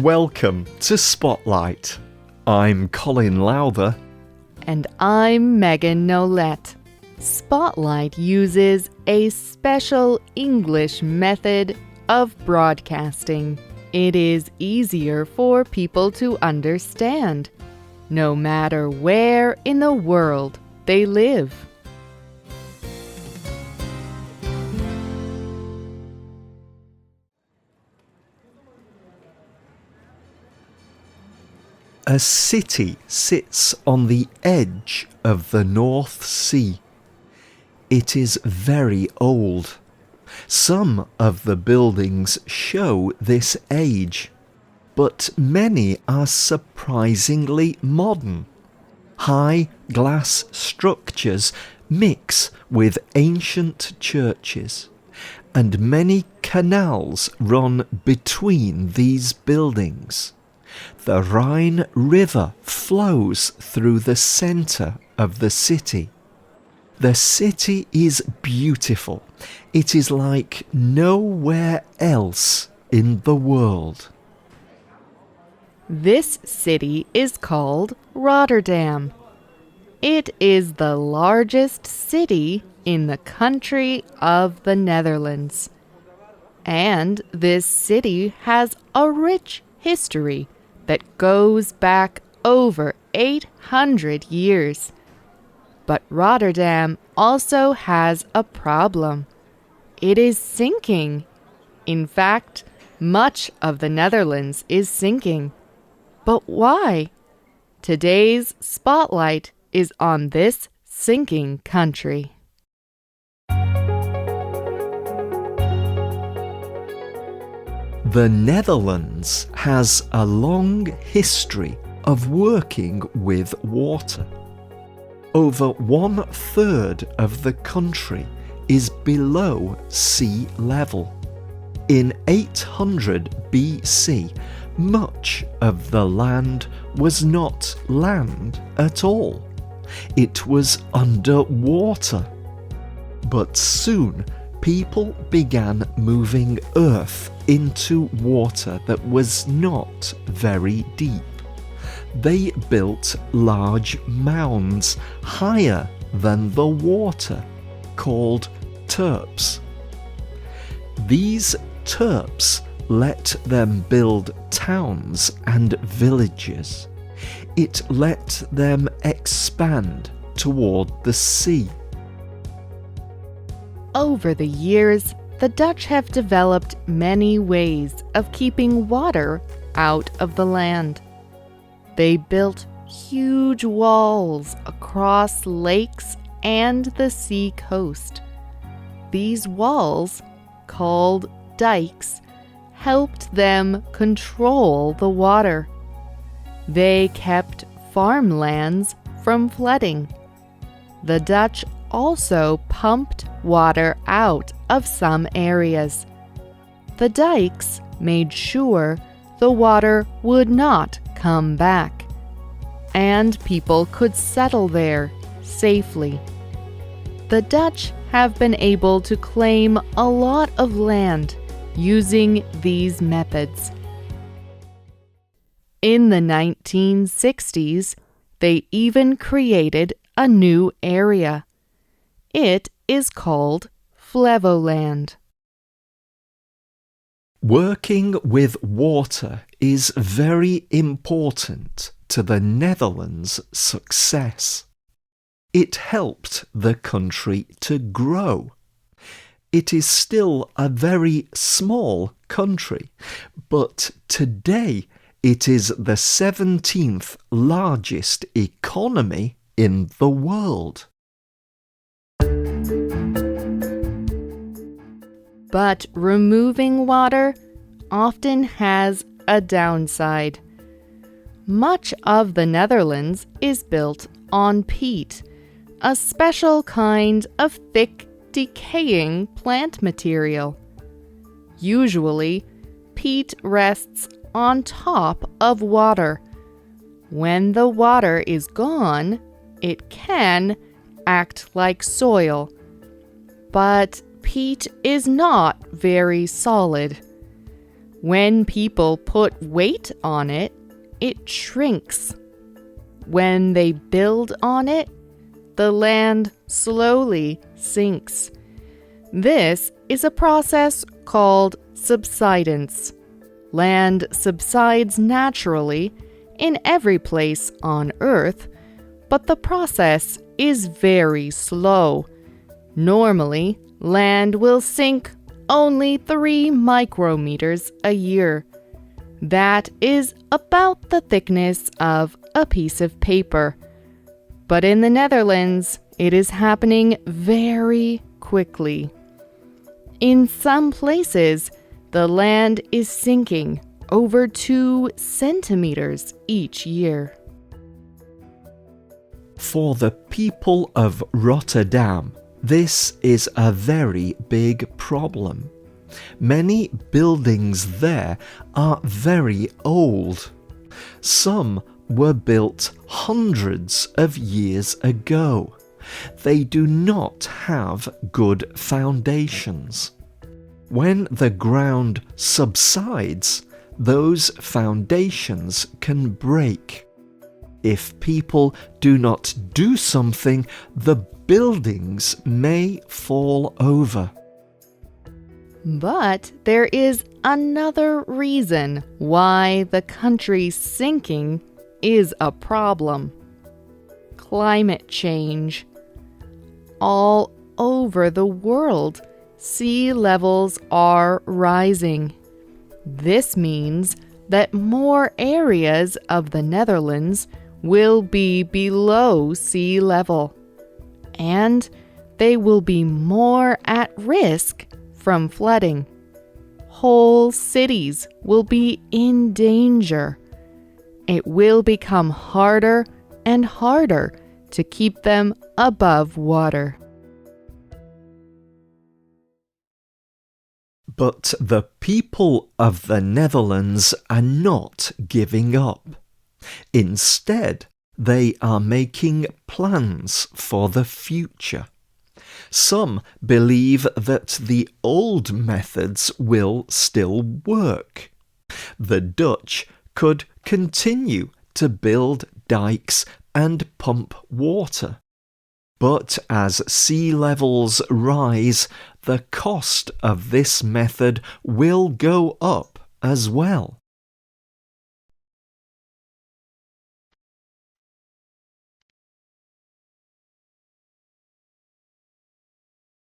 Welcome to Spotlight. I'm Colin Lowther. And I'm Megan Nolette. Spotlight uses a special English method of broadcasting. It is easier for people to understand, no matter where in the world they live. A city sits on the edge of the North Sea. It is very old. Some of the buildings show this age, but many are surprisingly modern. High glass structures mix with ancient churches, and many canals run between these buildings. The Rhine River flows through the centre of the city. The city is beautiful. It is like nowhere else in the world. This city is called Rotterdam. It is the largest city in the country of the Netherlands. And this city has a rich history that goes back over 800 years. But Rotterdam also has a problem. It is sinking. In fact, much of the Netherlands is sinking. But why? Today's spotlight is on this sinking country. The Netherlands has a long history of working with water. Over 1/3 of the country is below sea level. In 800 BC, much of the land was not land at all. It was under water. But soon, people began moving earth into water that was not very deep. They built large mounds higher than the water, called terps. These terps let them build towns and villages. It let them expand toward the sea. Over the years, the Dutch have developed many ways of keeping water out of the land. They built huge walls across lakes and the sea coast. These walls, called dikes, helped them control the water. They kept farmlands from flooding. The Dutch also pumped water out of some areas. The dikes made sure the water would not come back, and people could settle there safely. The Dutch have been able to claim a lot of land using these methods. In the 1960s, they even created a new area. It is called Flevoland. Working with water is very important to the Netherlands' success. It helped the country to grow. It is still a very small country, but today it is the 17th largest economy in the world. But removing water often has a downside. Much of the Netherlands is built on peat, a special kind of thick, decaying plant material. Usually, peat rests on top of water. When the water is gone, it can act like soil. But peat is not very solid. When people put weight on it, it shrinks. When they build on it, the land slowly sinks. This is a process called subsidence. Land subsides naturally in every place on Earth, but the process is very slow. Normally, land will sink only 3 micrometers a year. That is about the thickness of a piece of paper. But in the Netherlands, it is happening very quickly. In some places, the land is sinking over 2 centimeters each year. For the people of Rotterdam, this is a very big problem. Many buildings there are very old. Some were built hundreds of years ago. They do not have good foundations. When the ground subsides, those foundations can break. If people do not do something, the buildings may fall over. But there is another reason why the country sinking is a problem. Climate change. All over the world, sea levels are rising. This means that more areas of the Netherlands will be below sea level, and they will be more at risk from flooding. Whole cities will be in danger. It will become harder and harder to keep them above water. But the people of the Netherlands are not giving up. Instead, they are making plans for the future. Some believe that the old methods will still work. The Dutch could continue to build dikes and pump water. But as sea levels rise, the cost of this method will go up as well.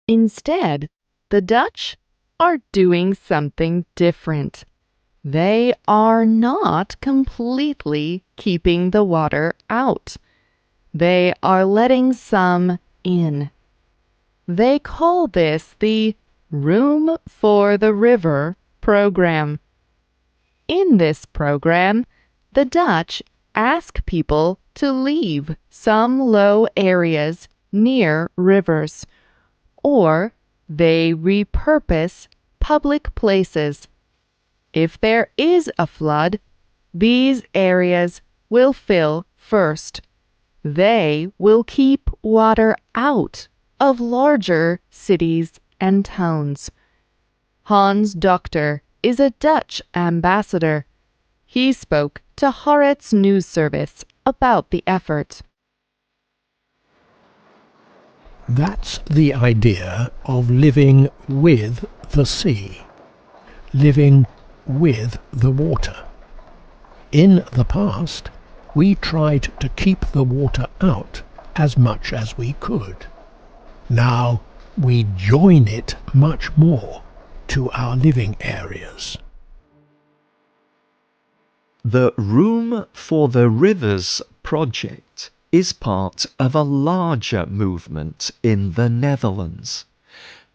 Instead, the Dutch are doing something different. They are not completely keeping the water out. They are letting some in. They call this the Room for the River program. In this program, the Dutch ask people to leave some low areas near rivers, or they repurpose public places. If there is a flood, these areas will fill first. They will keep water out of larger cities and towns. Hans Dokter is a Dutch ambassador. He spoke to Haaretz News Service about the effort. That's the idea of living with the sea, living with the water. In the past, we tried to keep the water out as much as we could. Now we join it much more to our living areas. The Room for the Rivers project is part of a larger movement in the Netherlands.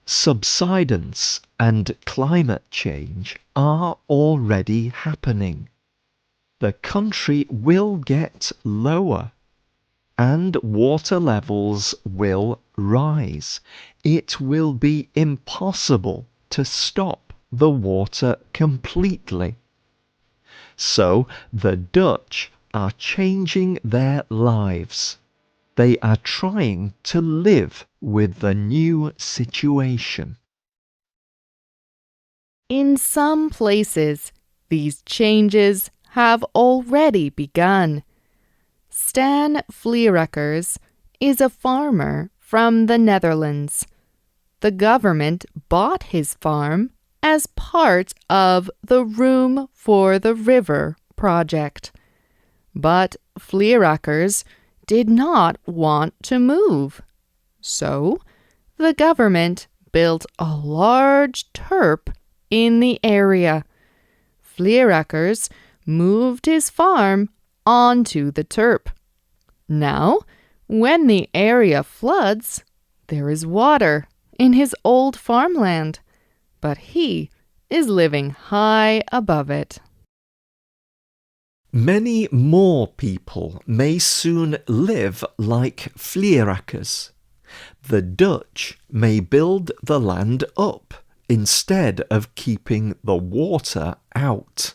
Subsidence and climate change are already happening. The country will get lower, and water levels will rise. It will be impossible to stop the water completely. So the Dutch are changing their lives. They are trying to live with the new situation. In some places, these changes have already begun. Stan Vleerackers is a farmer from the Netherlands. The government bought his farm as part of the Room for the River project. But Vleerackers did not want to move. So, the government built a large terp in the area. Vleerackers moved his farm onto the terp. Now, when the area floods, there is water in his old farmland, but he is living high above it. Many more people may soon live like Vleerackers. The Dutch may build the land up instead of keeping the water out.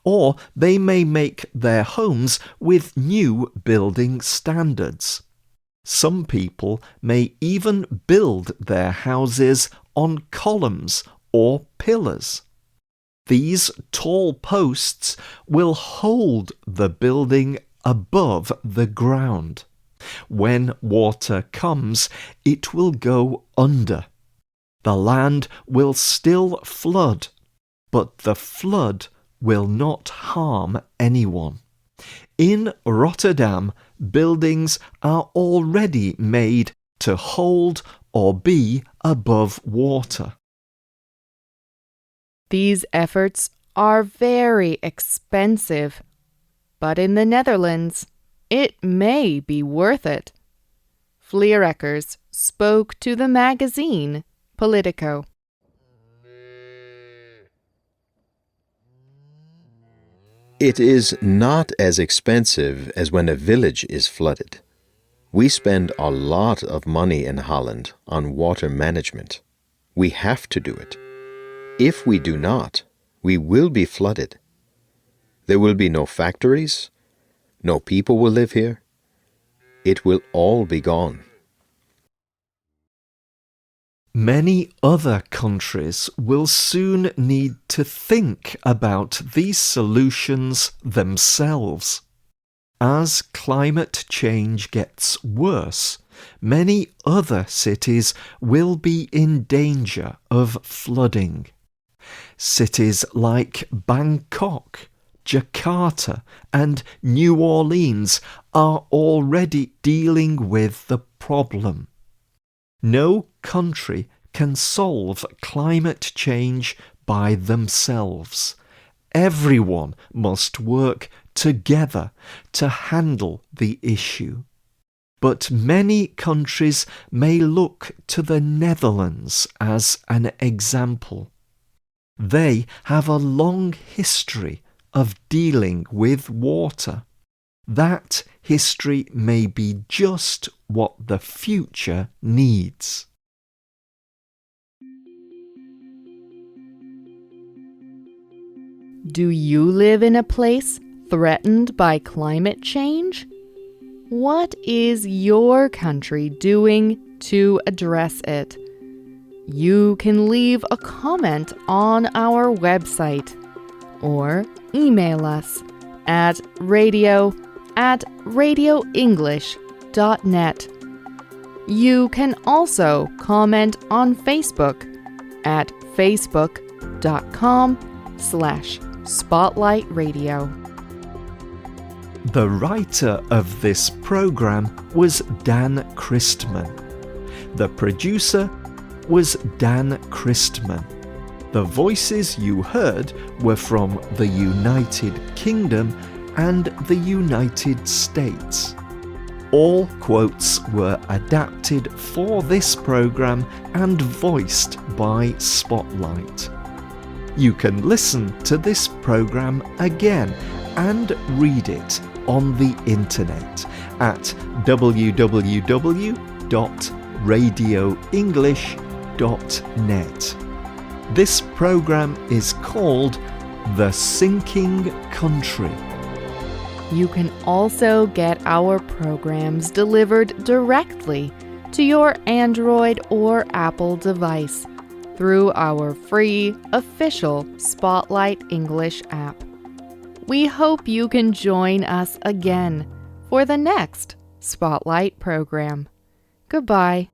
Or they may make their homes with new building standards. Some people may even build their houses on columns or pillars. These tall posts will hold the building above the ground. When water comes, it will go under. The land will still flood, but the flood will not harm anyone. In Rotterdam, buildings are already made to hold or be above water. These efforts are very expensive, but in the Netherlands, it may be worth it. Vleerackers spoke to the magazine Politico. It is not as expensive as when a village is flooded. We spend a lot of money in Holland on water management. We have to do it. If we do not, we will be flooded. There will be no factories, no people will live here. It will all be gone. Many other countries will soon need to think about these solutions themselves. As climate change gets worse, many other cities will be in danger of flooding. Cities like Bangkok, Jakarta, and New Orleans are already dealing with the problem. No country can solve climate change by themselves. Everyone must work together to handle the issue. But many countries may look to the Netherlands as an example. They have a long history of dealing with water. That history may be just what the future needs. Do you live in a place threatened by climate change? What is your country doing to address it? You can leave a comment on our website or email us at radio@radioenglish.net. You can also comment on Facebook at facebook.com/Spotlight Radio. The writer of this program was Dan Christman. The producer was Dan Christman. The voices you heard were from the United Kingdom and the United States. All quotes were adapted for this program and voiced by Spotlight. You can listen to this program again and read it on the internet at www.radioenglish.net. This program is called The Sinking Country. You can also get our programs delivered directly to your Android or Apple device through our free official Spotlight English app. We hope you can join us again for the next Spotlight program. Goodbye.